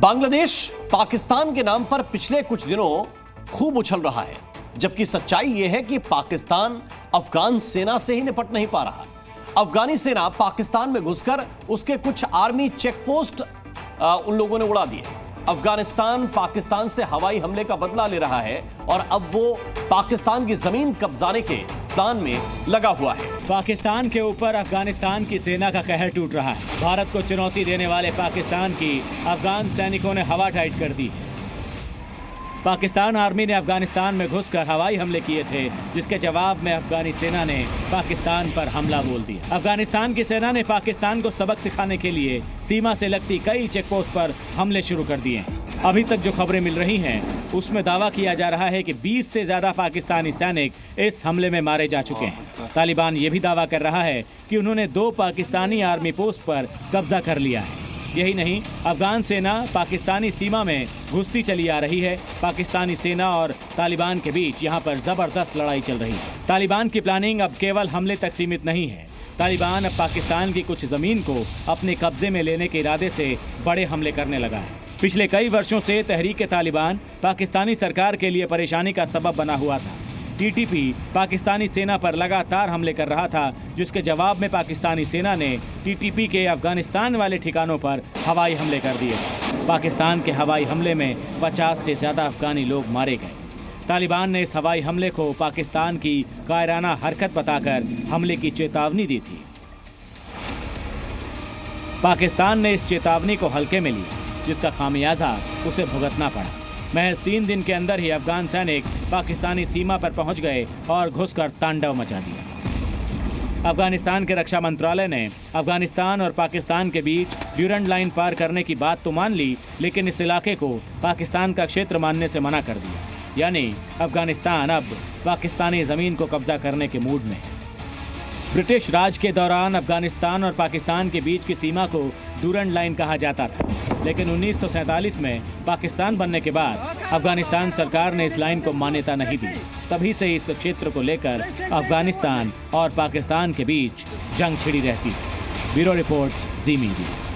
बांग्लादेश पाकिस्तान के नाम पर पिछले कुछ दिनों खूब उछल रहा है, जबकि सच्चाई यह है कि पाकिस्तान अफगान सेना से ही निपट नहीं पा रहा। अफगानी सेना पाकिस्तान में घुसकर उसके कुछ आर्मी चेकपोस्ट उन लोगों ने उड़ा दिए। अफगानिस्तान पाकिस्तान से हवाई हमले का बदला ले रहा है और अब वो पाकिस्तान की जमीन कब्जाने के प्लान में लगा हुआ है। पाकिस्तान के ऊपर अफगानिस्तान की सेना का कहर टूट रहा है। भारत को चुनौती देने वाले पाकिस्तान की अफगान सैनिकों ने हवा टाइट कर दी है। पाकिस्तान आर्मी ने अफगानिस्तान में घुसकर हवाई हमले किए थे, जिसके जवाब में अफगानी सेना ने पाकिस्तान पर हमला बोल दिया। अफगानिस्तान की सेना ने पाकिस्तान को सबक सिखाने के लिए सीमा से लगती कई चेकपोस्ट पर हमले शुरू कर दिए हैं। अभी तक जो खबरें मिल रही हैं, उसमें दावा किया जा रहा है कि 20 से ज्यादा पाकिस्तानी सैनिक इस हमले में मारे जा चुके हैं। तालिबान ये भी दावा कर रहा है कि उन्होंने 2 पाकिस्तानी आर्मी पोस्ट पर कब्जा कर लिया है। यही नहीं, अफगान सेना पाकिस्तानी सीमा में घुसती चली आ रही है। पाकिस्तानी सेना और तालिबान के बीच यहाँ पर जबरदस्त लड़ाई चल रही है। तालिबान की प्लानिंग अब केवल हमले तक सीमित नहीं है। तालिबान अब पाकिस्तान की कुछ जमीन को अपने कब्जे में लेने के इरादे से बड़े हमले करने लगा है। पिछले कई वर्षों से तहरीक तालिबान पाकिस्तानी सरकार के लिए परेशानी का सबब बना हुआ था। टीटीपी पाकिस्तानी सेना पर लगातार हमले कर रहा था, जिसके जवाब में पाकिस्तानी सेना ने टीटीपी के अफगानिस्तान वाले ठिकानों पर हवाई हमले कर दिए। पाकिस्तान के हवाई हमले में 50 से ज़्यादा अफगानी लोग मारे गए। तालिबान ने इस हवाई हमले को पाकिस्तान की कायराना हरकत बताकर हमले की चेतावनी दी थी। पाकिस्तान ने इस चेतावनी को हल्के में लिया, जिसका खामियाजा उसे भुगतना पड़ा। महज 3 दिन के अंदर ही अफगान सैनिक पाकिस्तानी सीमा पर पहुंच गए और घुसकर तांडव मचा दिया। अफगानिस्तान के रक्षा मंत्रालय ने अफगानिस्तान और पाकिस्तान के बीच ड्यूरेंट लाइन पार करने की बात तो मान ली, लेकिन इस इलाके को पाकिस्तान का क्षेत्र मानने से मना कर दिया। यानी अफगानिस्तान अब पाकिस्तानी ज़मीन को कब्जा करने के मूड में है। ब्रिटिश राज के दौरान अफगानिस्तान और पाकिस्तान के बीच की सीमा को ड्यूरेंट लाइन कहा जाता था, लेकिन 1947 में पाकिस्तान बनने के बाद अफगानिस्तान सरकार ने इस लाइन को मान्यता नहीं दी। तभी से इस क्षेत्र को लेकर अफगानिस्तान और पाकिस्तान के बीच जंग छिड़ी रहती है। ब्यूरो रिपोर्ट, जी मीडिया।